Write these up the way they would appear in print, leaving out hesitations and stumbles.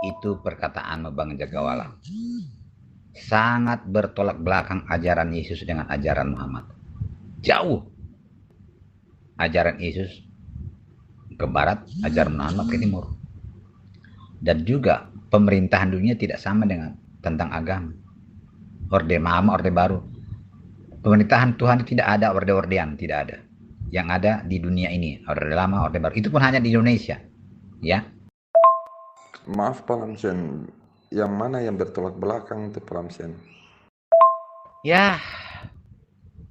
Itu perkataan Bang Jagawala. Sangat bertolak belakang ajaran Yesus dengan ajaran Muhammad. Jauh ajaran Yesus ke barat, ajaran Muhammad ke timur. Dan juga pemerintahan dunia tidak sama dengan tentang agama. Orde lama, orde baru. Pemerintahan Tuhan tidak ada orde-ordean, tidak ada. Yang ada di dunia ini, orde lama, orde baru. Itu pun hanya di Indonesia, ya. Maaf Pak Lamsen, yang mana yang bertolak belakang itu Pak Lamsen? Ya,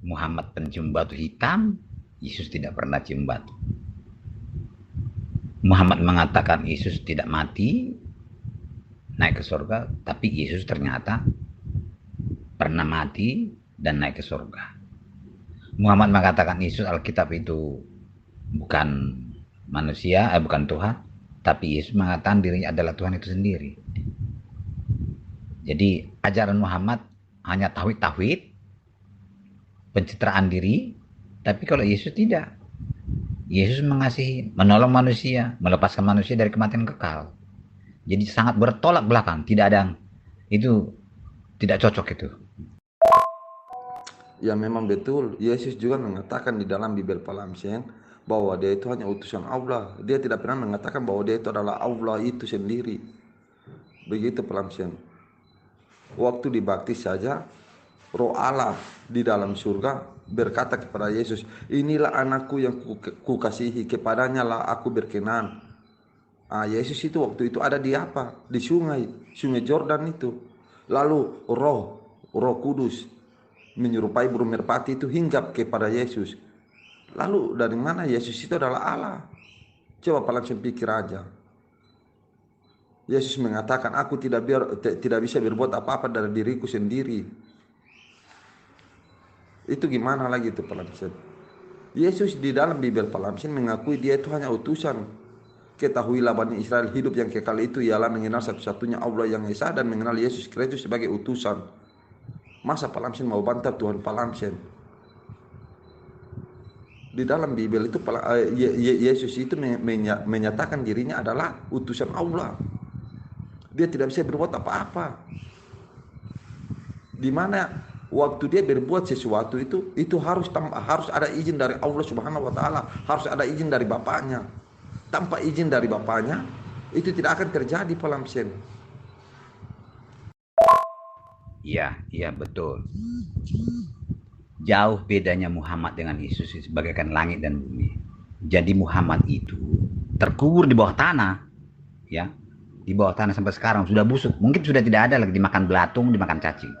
Muhammad pencium batu hitam, Yesus tidak pernah cium batu. Muhammad mengatakan Yesus tidak mati, naik ke surga, tapi Yesus ternyata pernah mati dan naik ke surga. Muhammad mengatakan Yesus Alkitab itu bukan manusia, bukan Tuhan, tapi Yesus mengatakan dirinya adalah Tuhan itu sendiri. Jadi ajaran Muhammad hanya tauhid, pencitraan diri, tapi kalau Yesus tidak. Yesus mengasihi, menolong manusia, melepaskan manusia dari kematian kekal. Jadi sangat bertolak belakang, tidak ada itu, tidak cocok itu. Ya memang betul, Yesus juga mengatakan di dalam Bible Pak Lamsen bahwa dia itu hanya utusan Allah. Dia tidak pernah mengatakan bahwa dia itu adalah Allah itu sendiri. Begitu Pak Lamsen. Waktu dibaptis saja, Roh Allah di dalam surga berkata kepada Yesus, inilah anakku yang kukasihi, kepadanya lah aku berkenan. Yesus itu waktu itu ada di apa? Di sungai Jordan itu. Lalu Roh Kudus menyerupai burung merpati itu hinggap kepada Yesus. Lalu dari mana Yesus itu adalah Allah? Coba langsung pikir aja. Yesus mengatakan, aku tidak bisa berbuat apa-apa dari diriku sendiri. Itu gimana lagi itu Pak Lamsen? Yesus di dalam Bible Pak Lamsen mengakui dia itu hanya utusan. Ketahuilah Bani Israel, hidup yang kekal itu ialah mengenal satu-satunya Allah yang Esa dan mengenal Yesus Kristus sebagai utusan. Masa Pak Lamsen mau bantah Tuhan Pak Lamsen? Di dalam Bible itu Yesus itu menyatakan dirinya adalah utusan Allah. Dia tidak bisa berbuat apa-apa. Di mana waktu dia berbuat sesuatu itu harus ada izin dari Allah Subhanahu wa taala, harus ada izin dari bapaknya. Tanpa izin dari bapaknya itu tidak akan terjadi Pak Lamsen. Iya betul. Jauh bedanya Muhammad dengan Yesus sebagaikan langit dan bumi. Jadi Muhammad itu terkubur di bawah tanah, ya, di bawah tanah sampai sekarang sudah busuk. Mungkin sudah tidak ada lagi, dimakan belatung, dimakan cacing.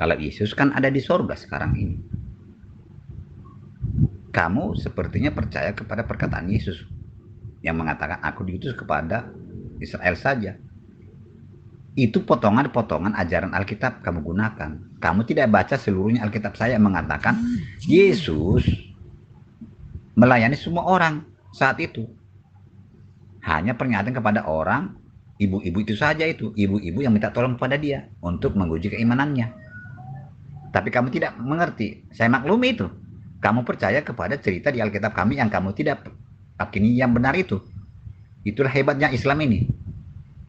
Kalau Yesus kan ada di sorga sekarang ini. Kamu sepertinya percaya kepada perkataan Yesus yang mengatakan aku diutus kepada Israel saja. Itu potongan-potongan ajaran Alkitab kamu gunakan. Kamu tidak baca seluruhnya Alkitab saya mengatakan Yesus melayani semua orang saat itu. Hanya pernyataan kepada orang, ibu-ibu itu saja itu. Ibu-ibu yang minta tolong kepada dia untuk menguji keimanannya. Tapi kamu tidak mengerti. Saya maklumi itu. Kamu percaya kepada cerita di Alkitab kami yang kamu tidak yakini yang benar itu. Itulah hebatnya Islam ini.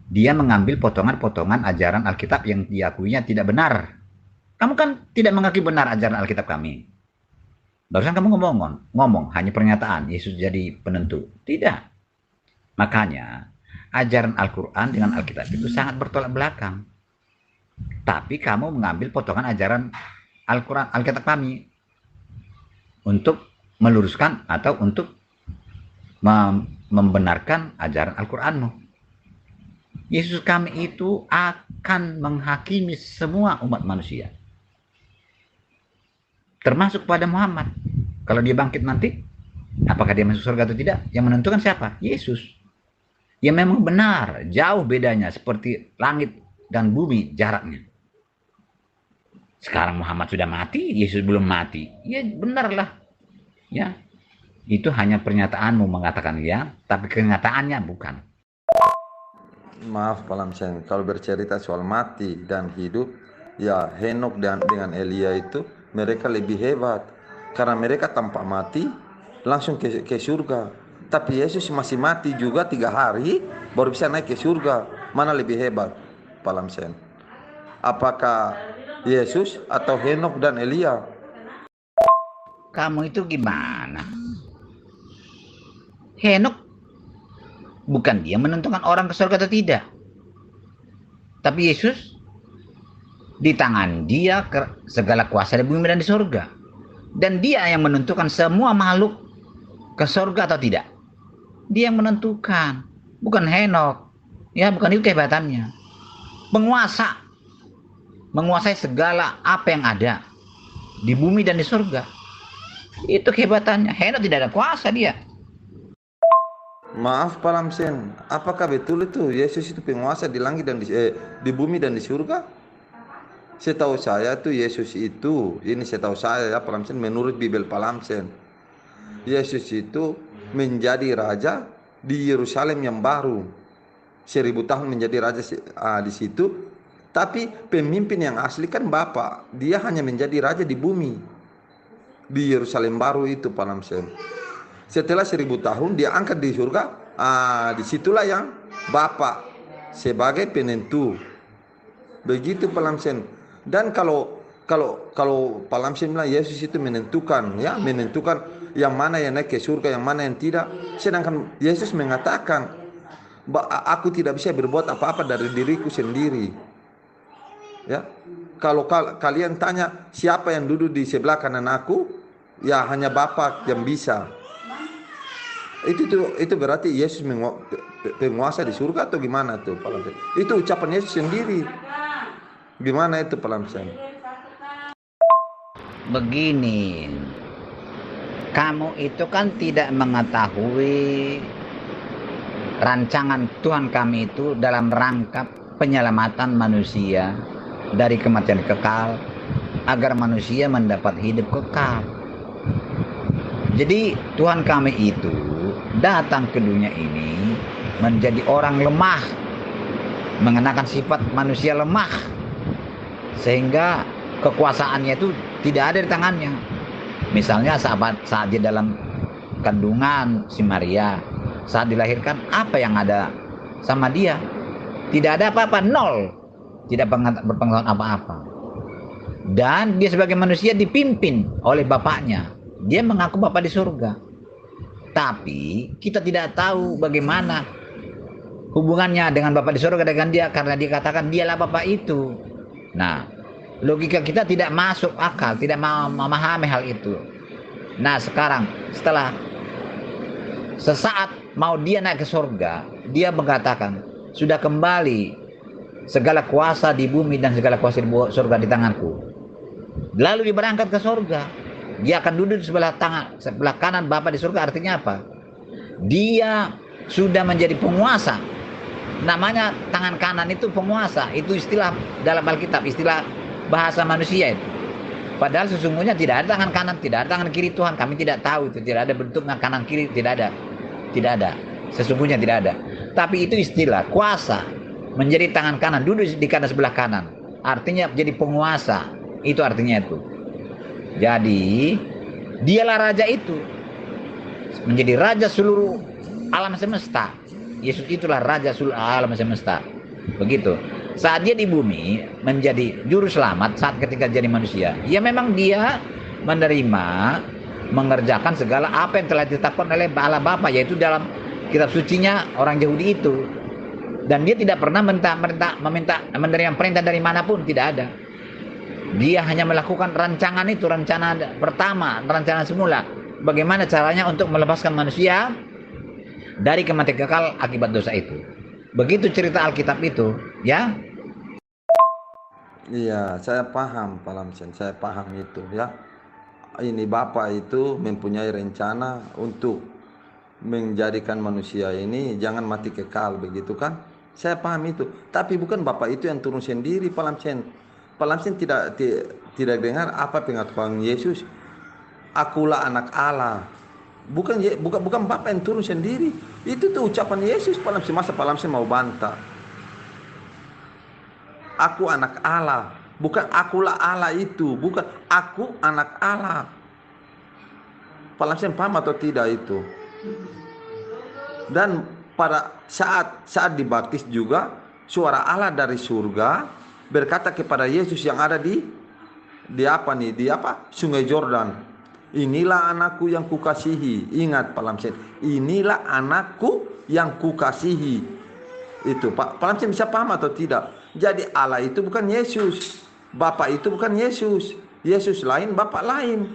Dia mengambil potongan-potongan ajaran Alkitab yang diakuinya tidak benar. Kamu kan tidak mengakui benar ajaran Alkitab kami. Barusan kamu ngomong hanya pernyataan Yesus jadi penentu. Tidak. Makanya ajaran Al-Quran dengan Alkitab itu sangat bertolak belakang. Tapi kamu mengambil potongan ajaran Al-Quran, Alkitab kami untuk meluruskan atau untuk membenarkan ajaran Al-Quranmu. Yesus kami itu akan menghakimi semua umat manusia. Termasuk pada Muhammad. Kalau dia bangkit nanti, apakah dia masuk surga atau tidak? Yang menentukan siapa? Yesus. Ya memang benar, jauh bedanya seperti langit dan bumi jaraknya. Sekarang Muhammad sudah mati, Yesus belum mati. Ya benarlah. Ya. Itu hanya pernyataanmu mengatakan ya, tapi kenyataannya bukan. Maaf Pak Lamsen, kalau bercerita soal mati dan hidup, ya Henok dengan Elia itu mereka lebih hebat karena mereka tanpa mati langsung ke surga. Tapi Yesus masih mati juga 3 hari baru bisa naik ke surga. Mana lebih hebat, Pak Lamsen? Apakah Yesus atau Henok dan Elia? Kamu itu gimana? Henok bukan dia menentukan orang ke surga atau tidak. Tapi Yesus, di tangan dia segala kuasa di bumi dan di surga. Dan dia yang menentukan semua makhluk ke surga atau tidak. Dia yang menentukan, bukan Henok. Ya, bukan itu kehebatannya. Penguasa, menguasai segala apa yang ada di bumi dan di surga. Itu kehebatannya. Henok tidak ada kuasa dia. Maaf Pak Lamsen, apakah betul itu Yesus itu penguasa di langit dan di bumi dan di surga? Setahu saya tuh Yesus itu, ini setahu saya ya Pak Lamsen, menurut Bibel Pak Lamsen, Yesus itu menjadi raja di Yerusalem yang baru. 1000 tahun menjadi raja di situ. Tapi pemimpin yang asli kan Bapa. Dia hanya menjadi raja di bumi, di Yerusalem baru itu Pak Lamsen. Setelah 1000 tahun dia angkat di surga. Disitulah yang Bapa sebagai penentu. Begitu Pak Lamsen. Dan kalau Pak Lamsen bilang Yesus itu menentukan, ya, menentukan yang mana yang naik ke surga, yang mana yang tidak. Sedangkan Yesus mengatakan, aku tidak bisa berbuat apa-apa dari diriku sendiri. Ya, kalau kalian tanya siapa yang duduk di sebelah kanan aku, ya hanya Bapa yang bisa. Itu berarti Yesus penguasa di surga atau gimana tuh Pak Lamsen? Itu ucapan Yesus sendiri. Gimana itu Pak Lamsen? Begini, kamu itu kan tidak mengetahui rancangan Tuhan kami itu dalam rangka penyelamatan manusia dari kematian kekal agar manusia mendapat hidup kekal. Jadi Tuhan kami itu datang ke dunia ini menjadi orang lemah, mengenakan sifat manusia lemah, sehingga kekuasaannya itu tidak ada di tangannya. Misalnya saat dia dalam kandungan si Maria, saat dilahirkan, apa yang ada sama dia? Tidak ada apa-apa, nol, tidak berpengalaman apa-apa. Dan dia sebagai manusia dipimpin oleh bapaknya. Dia mengaku Bapa di surga. Tapi kita tidak tahu bagaimana hubungannya dengan Bapa di surga dengan dia, karena dia katakan dialah Bapa itu. Nah, logika kita tidak masuk akal, tidak memahami hal itu. Nah, sekarang setelah sesaat mau dia naik ke surga, dia mengatakan, sudah kembali segala kuasa di bumi dan segala kuasa di surga di tanganku. Lalu dia berangkat ke surga. Dia akan duduk di sebelah kanan Bapa di surga. Artinya apa? Dia sudah menjadi penguasa. Namanya tangan kanan itu penguasa. Itu istilah dalam Alkitab, istilah bahasa manusia itu. Padahal sesungguhnya tidak ada tangan kanan, tidak ada tangan kiri Tuhan. Kami tidak tahu itu, tidak ada bentuknya kanan kiri, tidak ada. Tidak ada. Sesungguhnya tidak ada. Tapi itu istilah kuasa. Menjadi tangan kanan, duduk di kanan sebelah kanan. Artinya jadi penguasa. Itu artinya itu. Jadi dialah raja itu, menjadi raja seluruh alam semesta. Yesus itulah raja seluruh alam semesta. Begitu. Saat dia di bumi menjadi juru selamat, saat ketika jadi manusia, ya memang dia menerima, mengerjakan segala apa yang telah ditetapkan oleh Allah Bapa, yaitu dalam kitab sucinya orang Yahudi itu. Dan dia tidak pernah menerima perintah dari manapun, tidak ada. Dia hanya melakukan rancangan itu, rencana pertama, rencana semula. Bagaimana caranya untuk melepaskan manusia dari kematian kekal akibat dosa itu. Begitu cerita Alkitab itu, ya. Iya, saya paham Pak Lamsen, saya paham itu ya. Ini Bapak itu mempunyai rencana untuk menjadikan manusia ini jangan mati kekal, begitu kan? Saya paham itu. Tapi bukan Bapak itu yang turun sendiri Pak Lamsen. Pak Lamsen tidak dengar apa pengakuan Yesus. Akulah anak Allah. Bukan Bapak yang turun sendiri. Itu tuh ucapan Yesus Pak Lamsen. Masa Pak Lamsen mau bantah? Aku anak Allah. Bukan akulah Allah itu. Bukan aku anak Allah. Pak Lamsen paham atau tidak itu? Dan pada saat dibaptis juga suara Allah dari surga berkata kepada Yesus yang ada di Sungai Jordan, inilah anakku yang kukasihi. Ingat Pak Lamsen, inilah anakku yang kukasihi. Itu Pak Lamsen bisa paham atau tidak? Jadi Allah itu bukan Yesus, Bapa itu bukan Yesus, Yesus lain, Bapa lain.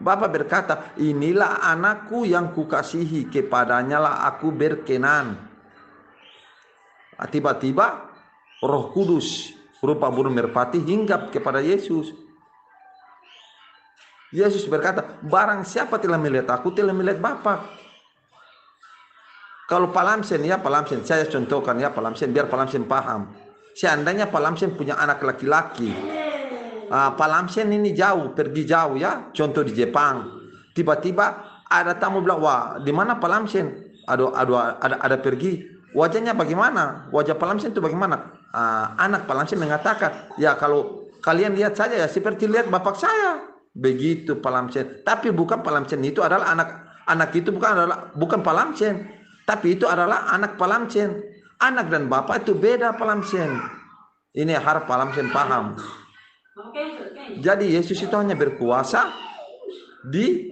Bapa berkata, inilah anakku yang kukasihi, kepadanya lah aku berkenan. Tiba-tiba Roh Kudus rupa burung merpati hinggap kepada Yesus. Yesus berkata, barang siapa telah melihat aku, telah melihat Bapa. Kalau Pak Lamsen, saya contohkan ya Pak Lamsen, biar Pak Lamsen paham. Seandainya Pak Lamsen punya anak laki-laki, Pak Lamsen ini pergi jauh ya, contoh di Jepang. Tiba-tiba ada tamu bilang, wah di mana Pak Lamsen? Ada pergi. Wajahnya bagaimana? Wajah Pak Lamsen itu bagaimana? Anak Pak Lamsen mengatakan, ya kalau kalian lihat saja ya seperti lihat bapak saya. Begitu Pak Lamsen. Tapi bukan Pak Lamsen itu adalah anak itu bukan Pak Lamsen, tapi itu adalah anak Pak Lamsen. Anak dan bapak itu beda Pak Lamsen. Ini harap Pak Lamsen paham. Jadi Yesus itu hanya berkuasa di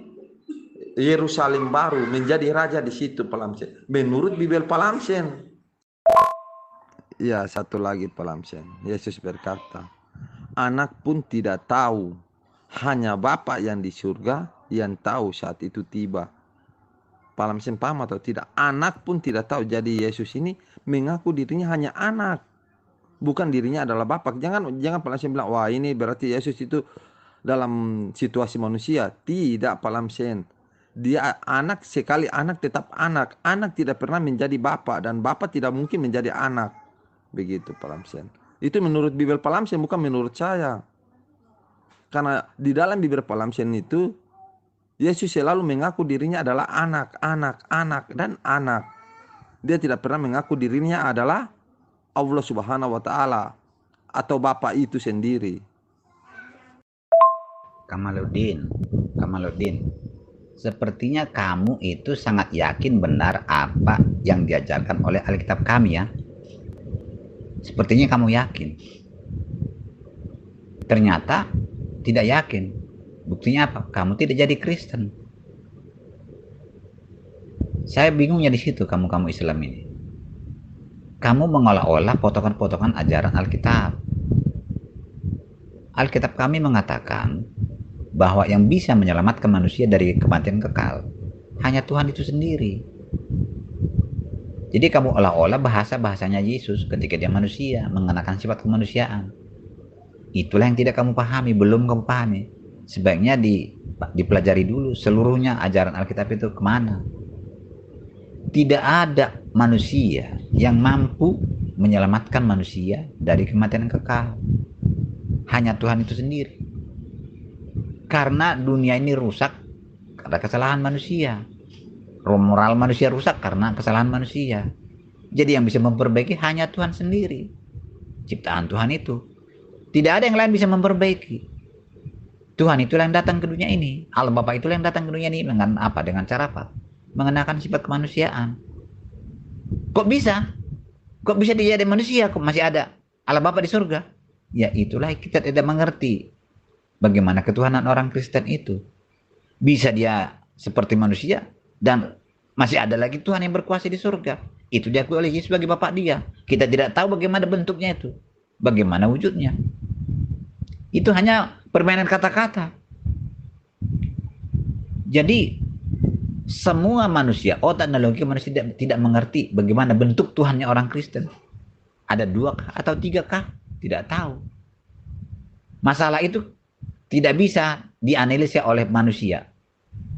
Yerusalem baru, menjadi raja di situ Pak Lamsen. Menurut Bible Pak Lamsen. Ya, satu lagi Pak Lamsen. Yesus berkata, anak pun tidak tahu, hanya Bapa yang di surga yang tahu saat itu tiba. Pak Lamsen paham atau tidak? Anak pun tidak tahu. Jadi Yesus ini mengaku dirinya hanya anak, bukan dirinya adalah Bapa. Jangan Pak Lamsen bilang, wah ini berarti Yesus itu dalam situasi manusia. Tidak Pak Lamsen. Dia anak, sekali anak tetap anak. Anak tidak pernah menjadi Bapa, dan Bapa tidak mungkin menjadi anak. Begitu Pak Lamsen. Itu menurut Bible Pak Lamsen, bukan menurut saya. Karena di dalam Bible Pak Lamsen itu Yesus selalu mengaku dirinya adalah anak, dan anak. Dia tidak pernah mengaku dirinya adalah Allah Subhanahu wa Ta'ala atau Bapa itu sendiri. Kamaluddin, sepertinya kamu itu sangat yakin benar apa yang diajarkan oleh Alkitab kami ya. Sepertinya kamu yakin. Ternyata tidak yakin. Buktinya apa? Kamu tidak jadi Kristen. Saya bingungnya di situ kamu Islam ini. Kamu mengolah-olah potongan-potongan ajaran Alkitab. Alkitab kami mengatakan bahwa yang bisa menyelamatkan manusia dari kematian kekal hanya Tuhan itu sendiri. Jadi kamu olah-olah bahasanya Yesus ketika dia manusia, mengenakan sifat kemanusiaan. Itulah yang tidak kamu pahami, belum kamu pahami. Sebaiknya dipelajari dulu seluruhnya ajaran Alkitab itu kemana. Tidak ada manusia yang mampu menyelamatkan manusia dari kematian kekal. Hanya Tuhan itu sendiri. Karena dunia ini rusak karena kesalahan manusia. Moral manusia rusak karena kesalahan manusia. Jadi yang bisa memperbaiki hanya Tuhan sendiri. Ciptaan Tuhan itu. Tidak ada yang lain bisa memperbaiki. Tuhan itulah yang datang ke dunia ini. Allah Bapa itulah yang datang ke dunia ini. Dengan apa? Dengan cara apa? Mengenakan sifat kemanusiaan. Kok bisa? Kok bisa dia jadi manusia? Kok masih ada Allah Bapa di surga? Ya itulah kita tidak mengerti. Bagaimana ketuhanan orang Kristen itu. Bisa dia seperti manusia dan masih ada lagi Tuhan yang berkuasa di surga. Itu diakui oleh Yesus sebagai Bapa dia. Kita tidak tahu bagaimana bentuknya itu. Bagaimana wujudnya. Itu hanya permainan kata-kata. Jadi semua manusia, otak dan logika manusia tidak mengerti bagaimana bentuk Tuhannya orang Kristen. Ada 2 atau 3 kah? Tidak tahu. Masalah itu tidak bisa dianalisa oleh manusia.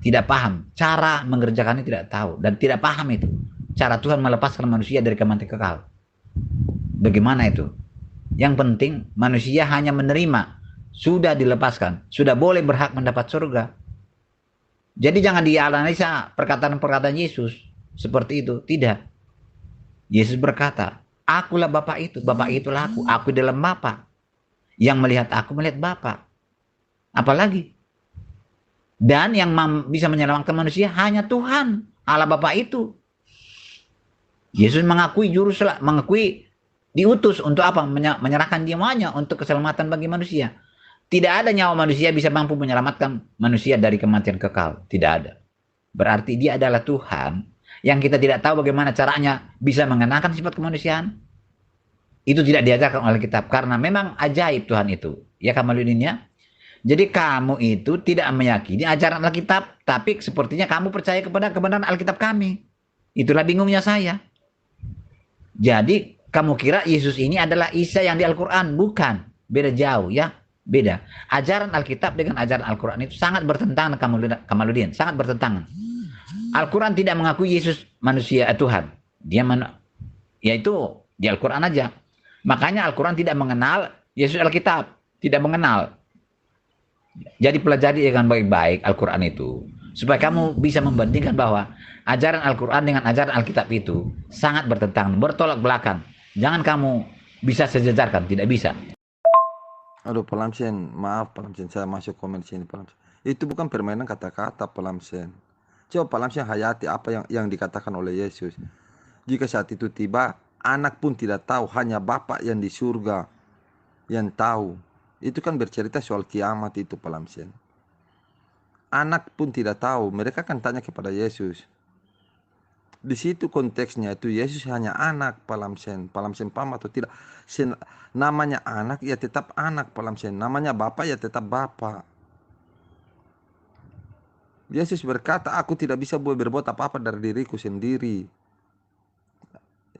Tidak paham. Cara mengerjakannya tidak tahu. Dan tidak paham itu. Cara Tuhan melepaskan manusia dari kematian kekal. Bagaimana itu? Yang penting manusia hanya menerima. Sudah dilepaskan. Sudah boleh berhak mendapat surga. Jadi jangan dianalisa perkataan-perkataan Yesus. Seperti itu. Tidak. Yesus berkata, akulah Bapa itu. Bapa itulah aku. Aku dalam Bapa. Yang melihat aku melihat Bapa. Apalagi? Dan yang bisa menyelamatkan manusia hanya Tuhan. Allah Bapa itu. Yesus mengakui mengakui diutus untuk apa? Menyerahkan jiwanya untuk keselamatan bagi manusia. Tidak ada nyawa manusia bisa mampu menyelamatkan manusia dari kematian kekal. Tidak ada. Berarti dia adalah Tuhan yang kita tidak tahu bagaimana caranya bisa mengenakan sifat kemanusiaan. Itu tidak diajarkan oleh kitab karena memang ajaib Tuhan itu. Ya Kamaludin ya. Jadi kamu itu tidak meyakini ajaran Alkitab, tapi sepertinya kamu percaya kepada kebenaran Alkitab kami. Itulah bingungnya saya. Jadi kamu kira Yesus ini adalah Isa yang di Al-Quran. Bukan. Beda jauh ya. Beda. Ajaran Alkitab dengan ajaran Al-Quran itu sangat bertentangan, Kamaludin. Sangat bertentangan. Al-Quran tidak mengakui Yesus manusia Tuhan. Dia yaitu di Al-Quran aja. Makanya Al-Quran tidak mengenal Yesus Alkitab. Tidak mengenal. Jadi pelajari dengan baik-baik Al-Quran itu. Supaya kamu bisa membandingkan bahwa ajaran Al-Quran dengan ajaran Alkitab itu sangat bertentangan, bertolak belakang. Jangan kamu bisa sejajarkan, tidak bisa. Aduh, Pelamsen, maaf Pelamsen, saya masuk komen sini Pelamsen. Itu bukan permainan kata-kata Pelamsen. Coba Pelamsen hayati apa yang dikatakan oleh Yesus. Jika saat itu tiba, anak pun tidak tahu, hanya Bapa yang di surga yang tahu. Itu kan bercerita soal kiamat itu Pelamsen. Anak pun tidak tahu, mereka kan tanya kepada Yesus. Di situ konteksnya itu Yesus hanya anak Pelamsen. Pelamsen paham atau tidak? Namanya anak ya tetap anak Pelamsen. Namanya Bapa ya tetap Bapa. Yesus berkata, aku tidak bisa berbuat apa-apa dari diriku sendiri.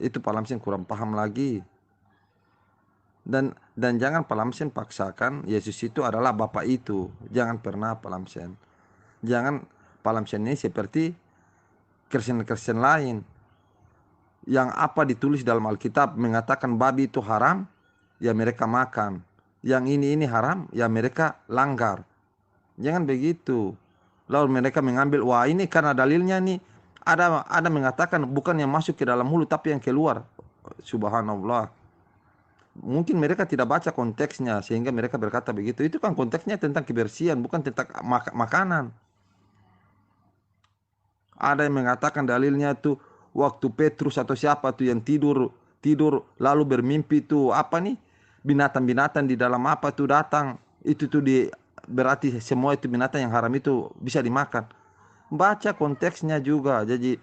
Itu Pelamsen kurang paham lagi. Dan jangan Pelamsen paksakan Yesus itu adalah Bapa itu. Jangan pernah Pelamsen. Jangan Pelamsen ini seperti Kristen-Kristen lain. Yang apa ditulis dalam Alkitab mengatakan babi itu haram, ya mereka makan. Yang ini haram, ya mereka langgar. Jangan begitu. Lalu mereka mengambil, wah ini karena dalilnya nih. Ada mengatakan bukan yang masuk ke dalam mulut tapi yang keluar. Subhanallah. Mungkin mereka tidak baca konteksnya sehingga mereka berkata begitu. Itu kan konteksnya tentang kebersihan, bukan tentang makanan. Ada yang mengatakan dalilnya tuh waktu Petrus atau siapa tuh yang tidur lalu bermimpi tuh apa nih? Binatang-binatang di dalam apa tuh datang. Itu tuh berarti semua itu binatang yang haram itu bisa dimakan. Baca konteksnya juga. Jadi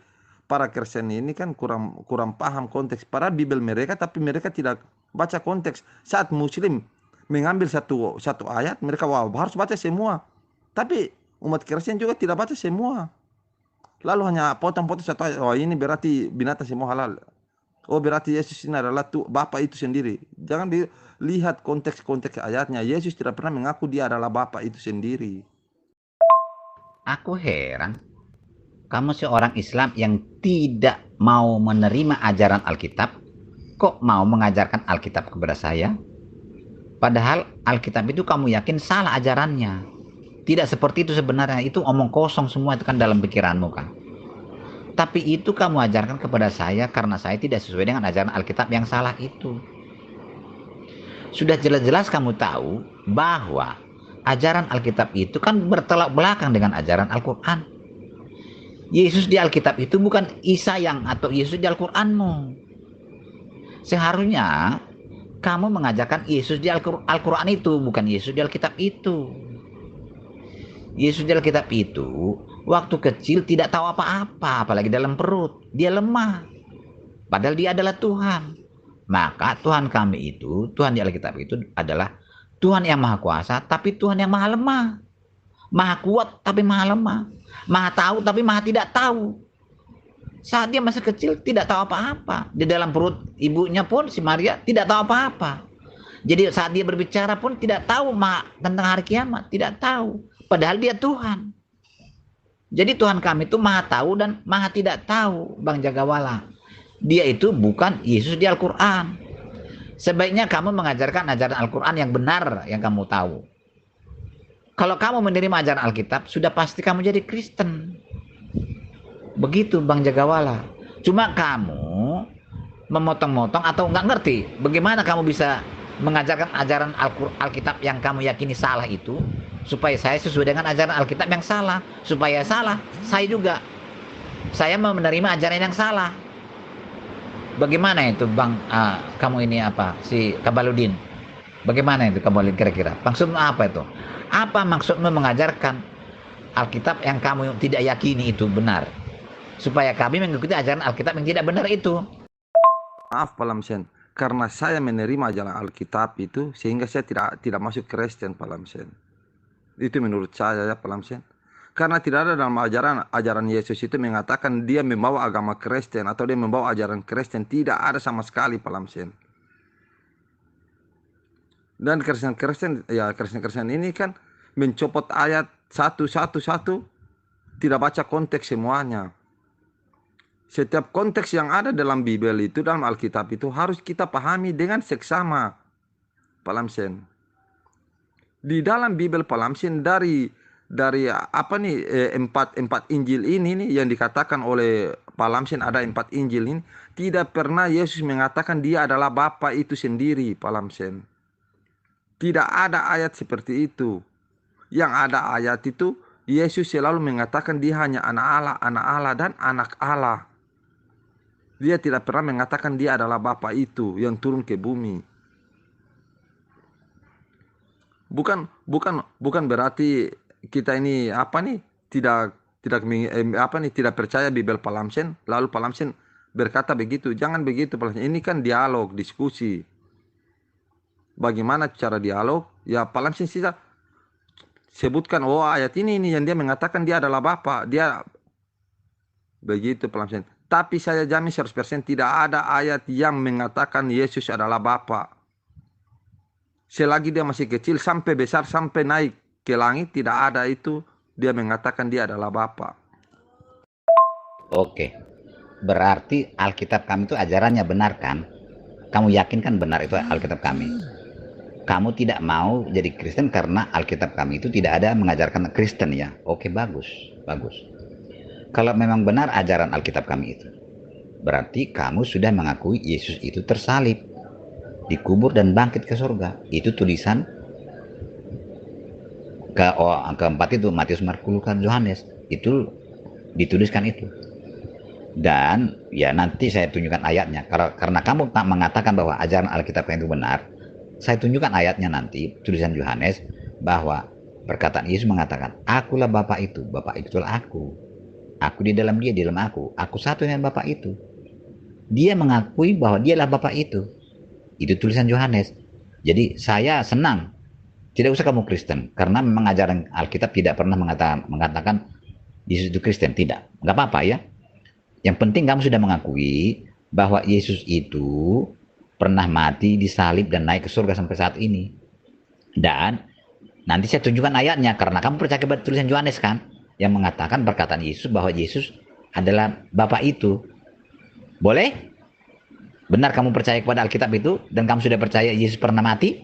para Kristen ini kan kurang paham konteks. Para Bible mereka tapi mereka tidak baca konteks. Saat Muslim mengambil satu ayat, mereka harus baca semua. Tapi umat Kristen juga tidak baca semua. Lalu hanya potong-potong satu ayat. Oh ini berarti binatang semua halal. Oh berarti Yesus ini adalah Bapa itu sendiri. Jangan dilihat konteks-konteks ayatnya. Yesus tidak pernah mengaku dia adalah Bapa itu sendiri. Aku heran. Kamu seorang Islam yang tidak mau menerima ajaran Alkitab, kok mau mengajarkan Alkitab kepada saya? Padahal Alkitab itu kamu yakin salah ajarannya. Tidak seperti itu sebenarnya. Itu omong kosong semua itu kan dalam pikiranmu kan. Tapi itu kamu ajarkan kepada saya karena saya tidak sesuai dengan ajaran Alkitab yang salah itu. Sudah jelas-jelas kamu tahu bahwa ajaran Alkitab itu kan bertolak belakang dengan ajaran Al-Quran. Yesus di Alkitab itu bukan Isa atau Yesus di Al-Quranmu. Seharusnya kamu mengajarkan Yesus di Al-Quran itu, bukan Yesus di Alkitab itu. Yesus di Alkitab itu waktu kecil tidak tahu apa-apa, apalagi dalam perut. Dia lemah. Padahal dia adalah Tuhan. Maka Tuhan kami itu, Tuhan di Alkitab itu adalah Tuhan yang maha kuasa, tapi Tuhan yang maha lemah. Maha kuat, tapi maha lemah. Maha tahu, tapi maha tidak tahu. Saat dia masih kecil, tidak tahu apa-apa. Di dalam perut ibunya pun, si Maria, tidak tahu apa-apa. Jadi saat dia berbicara pun, tidak tahu tentang hari kiamat. Tidak tahu. Padahal dia Tuhan. Jadi Tuhan kami itu maha tahu dan maha tidak tahu, Bang Jagawala. Dia itu bukan Yesus di Al-Quran. Sebaiknya kamu mengajarkan ajaran Al-Quran yang benar yang kamu tahu. Kalau kamu menerima ajaran Alkitab, sudah pasti kamu jadi Kristen. Begitu Bang Jagawala. Cuma kamu memotong-motong atau nggak ngerti bagaimana kamu bisa mengajarkan ajaran Alkitab yang kamu yakini salah itu, supaya saya sesuai dengan ajaran Alkitab yang salah. Supaya salah, saya juga. Saya mau menerima ajaran yang salah. Bagaimana itu Bang, kamu ini apa, si Kabaludin? Bagaimana itu Kabaludin kira-kira? Maksudmu apa itu? Apa maksudmu mengajarkan Alkitab yang kamu tidak yakini itu benar? Supaya kami mengikuti ajaran Alkitab yang tidak benar itu. Maaf Pak Lamsen, karena saya menerima ajaran Alkitab itu sehingga saya tidak masuk Kristen Pak Lamsen. Itu menurut saya ya Pak Lamsen. Karena tidak ada dalam ajaran Yesus itu mengatakan dia membawa agama Kristen atau dia membawa ajaran Kristen. Tidak ada sama sekali Pak Lamsen. Dan Kristen ini kan mencopot ayat satu, tidak baca konteks semuanya. Setiap konteks yang ada dalam Bible itu, dalam Alkitab itu harus kita pahami dengan seksama, Pak Lamsen. Di dalam Bible Pak Lamsen dari apa nih empat Injil ini nih yang dikatakan oleh Pak Lamsen, ada 4 Injil ini, tidak pernah Yesus mengatakan dia adalah Bapa itu sendiri Pak Lamsen. Tidak ada ayat seperti itu. Yang ada ayat itu Yesus selalu mengatakan dia hanya anak Allah dan anak Allah. Dia tidak pernah mengatakan dia adalah Bapa itu yang turun ke bumi. Bukan berarti kita ini tidak percaya Bible Pak Lamsen, lalu Pak Lamsen berkata begitu. Jangan begitu Pak Lamsen. Ini kan dialog, diskusi. Bagaimana cara dialog? Ya Pak Lamsen sisa sebutkan, oh ayat ini yang dia mengatakan dia adalah Bapa. Dia begitu Pak Lamsen. Tapi saya jamin 100% tidak ada ayat yang mengatakan Yesus adalah Bapa. Selagi dia masih kecil sampai besar sampai naik ke langit, tidak ada itu dia mengatakan dia adalah Bapa. Oke. Berarti Alkitab kami itu ajarannya benar kan? Kamu yakin kan benar itu Alkitab kami? Kamu tidak mau jadi Kristen karena Alkitab kami itu tidak ada mengajarkan Kristen ya. Oke, bagus. Kalau memang benar ajaran Alkitab kami itu, berarti kamu sudah mengakui Yesus itu tersalib, dikubur dan bangkit ke surga. Itu tulisan keempat itu, Matius, Markus, Lukas, Yohanes. Itu dituliskan itu. Dan ya nanti saya tunjukkan ayatnya. Karena kamu tak mengatakan bahwa ajaran Alkitab itu benar, saya tunjukkan ayatnya nanti, tulisan Yohanes, bahwa perkataan Yesus mengatakan, akulah Bapa itu adalah aku. Aku di dalam dia, di dalam aku satu dengan Bapa itu. Dia mengakui bahwa dialah Bapa itu. Itu tulisan Yohanes. Jadi saya senang, tidak usah kamu Kristen, karena memang ajaran Alkitab tidak pernah mengatakan Yesus itu Kristen, tidak. Nggak apa-apa ya. Yang penting kamu sudah mengakui bahwa Yesus itu pernah mati, disalib, dan naik ke surga sampai saat ini. Dan nanti saya tunjukkan ayatnya, karena kamu percaya kepada tulisan Yohanes kan, yang mengatakan perkataan Yesus bahwa Yesus adalah Bapa itu. Boleh? Benar kamu percaya kepada Alkitab itu, dan kamu sudah percaya Yesus pernah mati?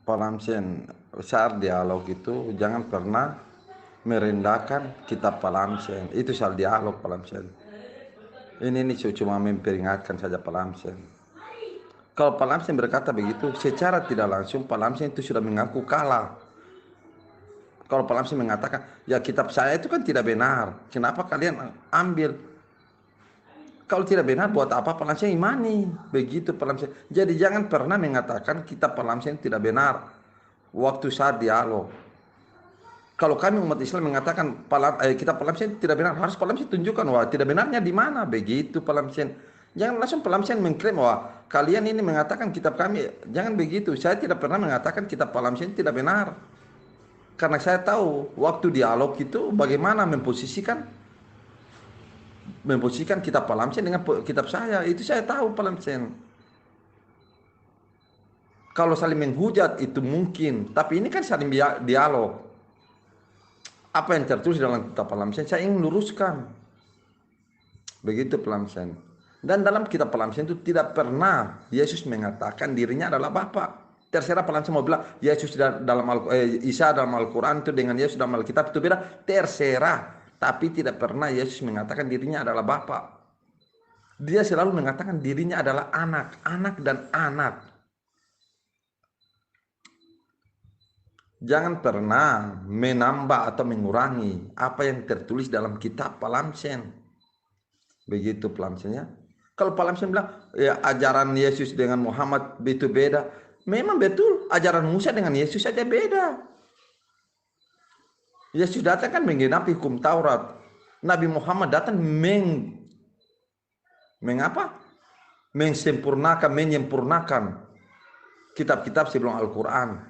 Pak Lamsen, saat dialog itu jangan pernah merendahkan kitab Pak Lamsen. Itu saat dialog Pak Lamsen. Ini cuma memperingatkan saja Pak Lamsen. Kalau Pak Lamsen berkata begitu, secara tidak langsung Pak Lamsen itu sudah mengaku kalah. Kalau Pak Lamsen mengatakan, ya kitab saya itu kan tidak benar, kenapa kalian ambil? Kalau tidak benar, buat apa Pak Lamsen imani? Begitu Pak Lamsen. Jadi jangan pernah mengatakan kitab Pak Lamsen tidak benar waktu saat dialog. Kalau kami umat Islam mengatakan kitab Pak Lamsen tidak benar, harus Pak Lamsen tunjukkan, wah tidak benarnya di mana. Begitu Pak Lamsen. Jangan langsung Pak Lamsen mengklaim, wah kalian ini mengatakan kitab kami. Jangan begitu. Saya tidak pernah mengatakan kitab Pak Lamsen tidak benar. Karena saya tahu waktu dialog itu bagaimana memposisikan kitab Pak Lamsen dengan kitab saya. Itu saya tahu Pak Lamsen. Kalau saling menghujat itu mungkin, tapi ini kan saling dialog. Apa yang tertulis dalam kitab Pak Lamsen saya ingin luruskan. Begitu Pak Lamsen. Dan dalam kitab Pak Lamsen itu tidak pernah Yesus mengatakan dirinya adalah Bapa. Terserah Pak Lamsen mau bilang Yesus Isa dalam Al-Quran itu dengan Yesus dalam Alkitab itu beda, terserah. Tapi tidak pernah Yesus mengatakan dirinya adalah Bapa. Dia selalu mengatakan dirinya adalah anak dan anak. Jangan pernah menambah atau mengurangi apa yang tertulis dalam kitab Pak Lamsen. Begitu Pak Lamsennya. Kalau Pak Lamsin bilang ya ajaran Yesus dengan Muhammad itu beda, memang betul ajaran Musa dengan Yesus saja beda. Yesus datang kan menggenapi hukum Taurat. Nabi Muhammad datang mengapa? Menyempurnakan kitab-kitab sebelum Al-Quran.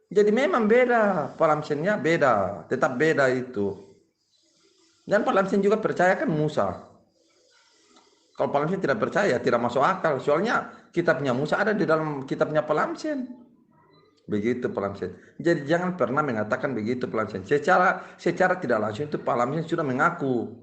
Jadi memang beda, Pak Lamsinnya beda, tetap beda itu. Dan Pak Lamsin juga percaya kan Musa. Kalau Pak Lamsin tidak percaya, tidak masuk akal. Soalnya kitabnya Musa ada di dalam kitabnya Pak Lamsin. Begitu Pak Lamsin. Jadi jangan pernah mengatakan begitu Pak Lamsin. Secara tidak langsung itu Pak Lamsin sudah mengaku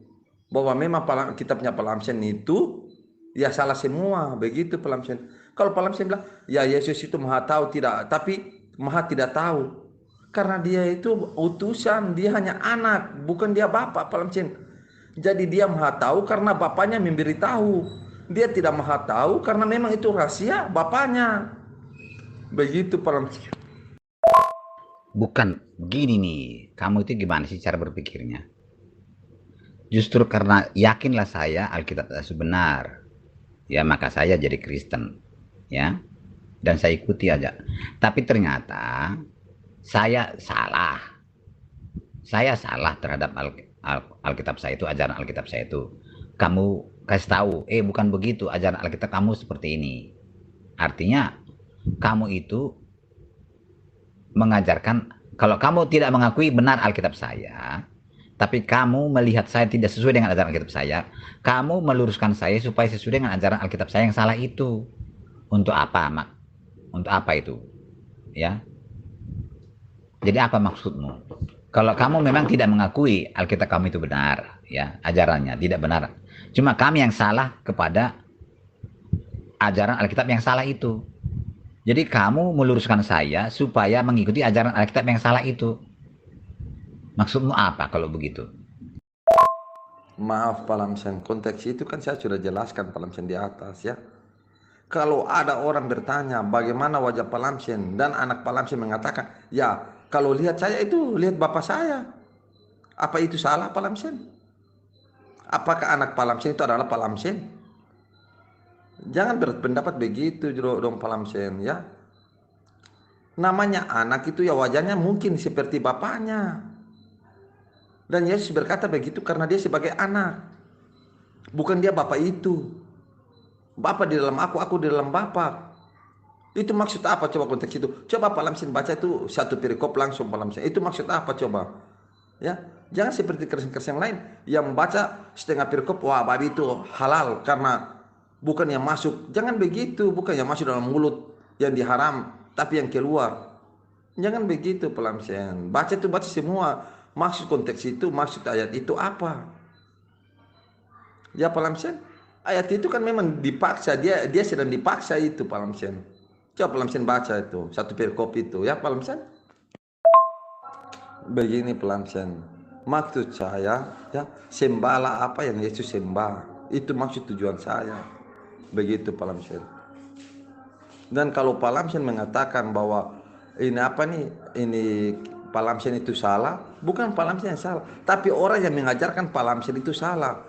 bahwa memang kitabnya Pak Lamsin itu ya salah semua. Begitu Pak Lamsin. Kalau Pak Lamsin bilang, ya Yesus itu maha tahu, tidak, tapi maha tidak tahu. Karena dia itu utusan, dia hanya anak, bukan dia bapak Pak Lamsin. Jadi dia maha tahu karena bapaknya memberitahu. Dia tidak maha tahu karena memang itu rahasia bapaknya. Begitu Pak Lamsin. Bukan begini nih, kamu itu gimana sih cara berpikirnya? Justru karena yakinlah saya Alkitab itu benar, ya maka saya jadi Kristen, ya, dan saya ikuti aja. Tapi ternyata saya salah terhadap Alkitab saya itu, ajaran Alkitab saya itu. Kamu kasih tahu, bukan begitu, ajaran Alkitab kamu seperti ini. Artinya kamu itu mengajarkan, kalau kamu tidak mengakui benar Alkitab saya, tapi kamu melihat saya tidak sesuai dengan ajaran Alkitab saya, kamu meluruskan saya supaya sesuai dengan ajaran Alkitab saya yang salah itu. Untuk apa, Mak? Untuk apa itu? Ya. Jadi apa maksudmu? Kalau kamu memang tidak mengakui Alkitab kamu itu benar, ya, ajarannya tidak benar. Cuma kami yang salah kepada ajaran Alkitab yang salah itu. Jadi kamu meluruskan saya supaya mengikuti ajaran Alkitab yang salah itu. Maksudmu apa kalau begitu? Maaf Pak Lamsin, konteks itu kan saya sudah jelaskan Pak Lamsin di atas ya. Kalau ada orang bertanya bagaimana wajah Pak Lamsin dan anak Pak Lamsin mengatakan, ya kalau lihat saya itu lihat bapak saya. Apa itu salah Pak Lamsin? Apakah anak Pak Lamsin itu adalah Pak Lamsin? Jangan berpendapat begitu dong Pak Lamsin ya. Namanya anak itu ya wajahnya mungkin seperti bapaknya. Dan Yesus berkata begitu karena dia sebagai anak. Bukan dia bapak itu. Bapak di dalam aku di dalam bapak. Itu maksud apa coba konteks itu? Coba Pak Lamsin baca itu satu perikop langsung Pak Lamsin. Itu maksud apa coba? Ya, jangan seperti Kristen-Kristen lain yang membaca setengah perikop, wah babi itu halal karena bukan yang masuk. Jangan begitu, bukan yang masuk dalam mulut yang diharam, tapi yang keluar. Jangan begitu Pak Lamsin. Baca itu baca semua. Maksud konteks itu, maksud ayat itu apa? Ya Pak Lamsin, ayat itu kan memang dipaksa, dia sedang dipaksa itu Pak Lamsin. Coba Pak Lamsin baca itu, satu perikop itu ya Pak Lamsin. Begini Pak Lamsin, maksud saya ya, sembahlah apa yang Yesus sembah. Itu maksud tujuan saya. Begitu Pak Lamsin. Dan kalau Pak Lamsin mengatakan bahwa ini apa nih, ini Pak Lamsin itu salah, bukan Pak Lamsin yang salah, tapi orang yang mengajarkan Pak Lamsin itu salah.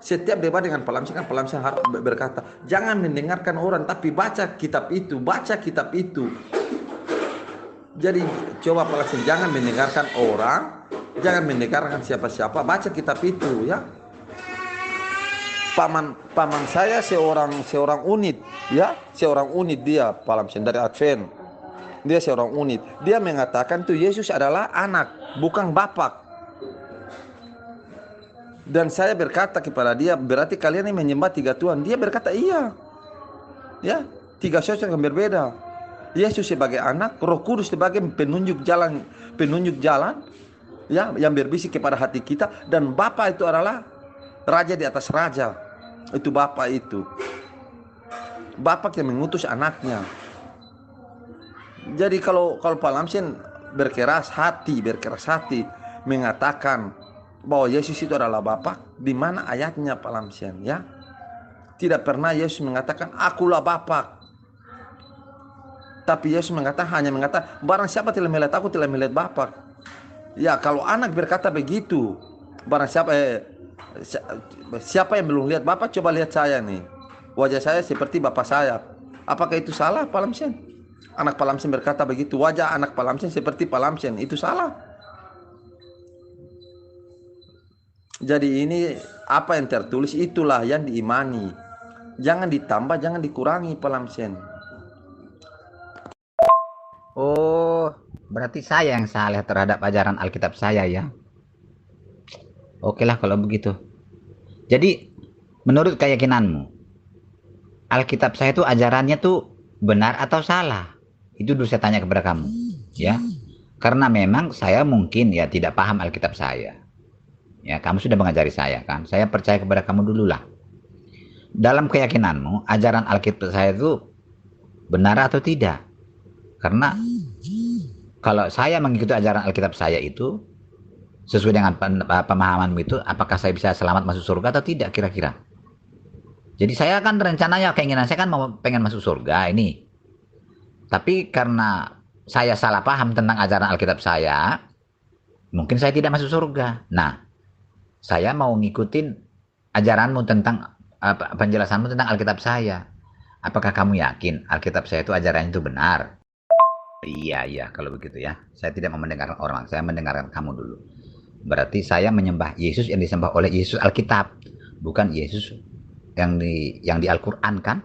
Setiap debat dengan Pak Lamsin kan Pak Lamsin harus berkata, jangan mendengarkan orang, tapi baca kitab itu, baca kitab itu. Jadi coba Pak Lamsin jangan mendengarkan orang, jangan mendengarkan siapa-siapa, baca kitab itu ya. Paman saya seorang unit ya, seorang unit dia Pak Lamsin dari Advent. Dia seorang unit. Dia mengatakan tuh Yesus adalah anak, bukan bapak. Dan saya berkata kepada dia, berarti kalian ini menyembah tiga Tuhan. Dia berkata iya. Ya, tiga sosok yang berbeda. Yesus sebagai anak, Roh Kudus sebagai penunjuk jalan ya, yang berbisik kepada hati kita, dan Bapa itu adalah raja di atas raja. Itu Bapa itu. Bapa yang mengutus anaknya. Jadi kalau Pak Lamsin berkeras hati mengatakan bahwa Yesus itu adalah Bapa, di mana ayatnya Pak Lamsin ya? Tidak pernah Yesus mengatakan akulah Bapa. Tapi Yesus hanya mengatakan barang siapa telah melihat aku telah melihat Bapa. Ya, kalau anak berkata begitu, barang siapa Siapa yang belum lihat Bapak? Coba lihat saya nih. Wajah saya seperti Bapak saya. Apakah itu salah, Pak Lamsen? Anak Pak Lamsen berkata begitu. Wajah anak Pak Lamsen seperti Pak Lamsen. Itu salah. Jadi ini apa yang tertulis itulah yang diimani. Jangan ditambah, jangan dikurangi, Pak Lamsen. Oh, berarti saya yang salah terhadap ajaran Alkitab saya ya. Oke lah kalau begitu. Jadi, menurut keyakinanmu, Alkitab saya itu ajarannya tuh benar atau salah? Itu dulu saya tanya kepada kamu, ya. Karena memang saya mungkin ya tidak paham Alkitab saya. Ya, kamu sudah mengajari saya kan. Saya percaya kepada kamu dulu lah. Dalam keyakinanmu, ajaran Alkitab saya itu benar atau tidak? Karena kalau saya mengikuti ajaran Alkitab saya itu sesuai dengan pemahamanmu itu, apakah saya bisa selamat masuk surga atau tidak kira-kira? Jadi saya kan rencananya keinginan saya kan mau pengen masuk surga ini. Tapi karena saya salah paham tentang ajaran Alkitab saya, mungkin saya tidak masuk surga. Nah, saya mau ngikutin ajaranmu tentang penjelasanmu tentang Alkitab saya. Apakah kamu yakin Alkitab saya itu ajarannya itu benar? Iya, iya, kalau begitu ya. Saya tidak mau mendengarkan orang, saya mendengarkan kamu dulu. Berarti saya menyembah Yesus yang disembah oleh Yesus Alkitab, bukan Yesus yang di Al-Quran kan?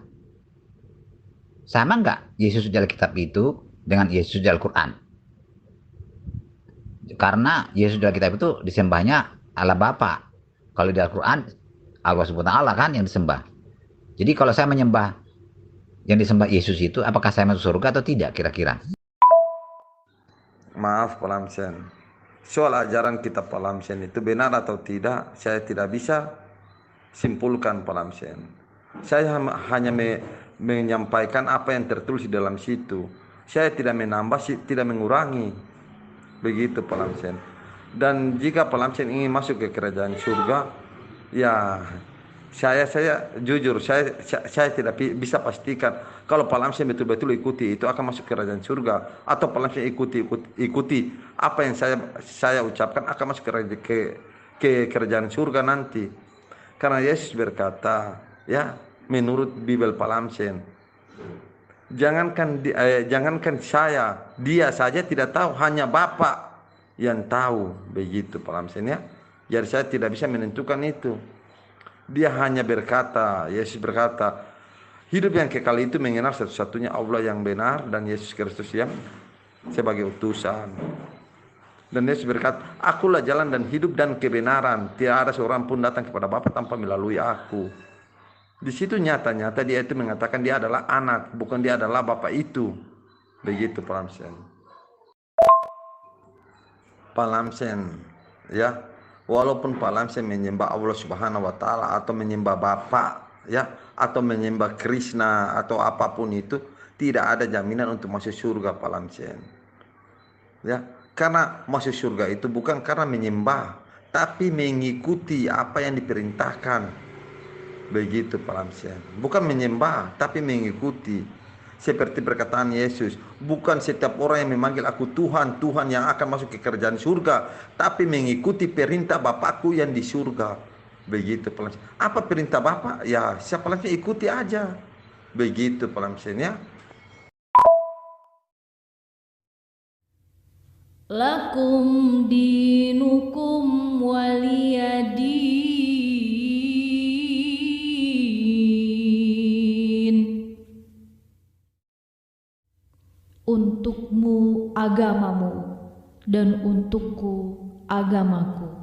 Sama nggak Yesus di Alkitab itu dengan Yesus di Al-Quran? Karena Yesus di Alkitab itu disembahnya Allah Bapa. Kalau di Al-Quran Allah Subhanahu wa Ta'ala kan yang disembah. Jadi kalau saya menyembah yang disembah Yesus itu, apakah saya masuk surga atau tidak kira-kira? Maaf Pak Lamsen. Soal ajaran kitab Pak Lamsen itu benar atau tidak, saya tidak bisa simpulkan Pak Lamsen. Saya hanya menyampaikan apa yang tertulis di dalam situ. Saya tidak menambah, tidak mengurangi. Begitu Pak Lamsen. Dan jika Pak Lamsen ingin masuk ke kerajaan surga, ya saya jujur saya tidak bisa pastikan kalau Pak Lamsen betul-betul ikuti itu akan masuk kerajaan surga, atau Pak Lamsen ikuti apa yang saya ucapkan akan masuk ke kerajaan surga nanti. Karena Yesus berkata, ya, menurut Bible Pak Lamsen, jangankan saya, dia saja tidak tahu, hanya Bapa yang tahu. Begitu Pak Lamsen ya. Jadi saya tidak bisa menentukan itu. Dia hanya berkata, Yesus berkata, hidup yang kekal itu mengenal satu-satunya Allah yang benar dan Yesus Kristus yang sebagai utusan. Dan Yesus berkata, akulah jalan dan hidup dan kebenaran. Tidak ada seorang pun datang kepada Bapa tanpa melalui aku. Di situ nyata-nyata dia itu mengatakan dia adalah anak, bukan dia adalah Bapa itu. Begitu Pak Lamsen. Pak Lamsen, ya. Walaupun Pak Lamsen menyembah Allah Subhanahu wa Ta'ala atau menyembah Bapa, ya, atau menyembah Krishna atau apapun itu, tidak ada jaminan untuk masuk surga Pak Lamsen. Ya, karena masuk surga itu bukan karena menyembah, tapi mengikuti apa yang diperintahkan. Begitu Pak Lamsen. Bukan menyembah, tapi mengikuti. Seperti perkataan Yesus, bukan setiap orang yang memanggil aku Tuhan, Tuhan yang akan masuk ke kerajaan surga, tapi mengikuti perintah Bapakku yang di surga. Begitu Pak Lamsen. Apa perintah Bapak? Ya, siapa Lamsen ikuti aja. Begitu Pak Lamsen ya. Lakum dinukum waliyadin. Untukmu agamamu dan untukku agamaku.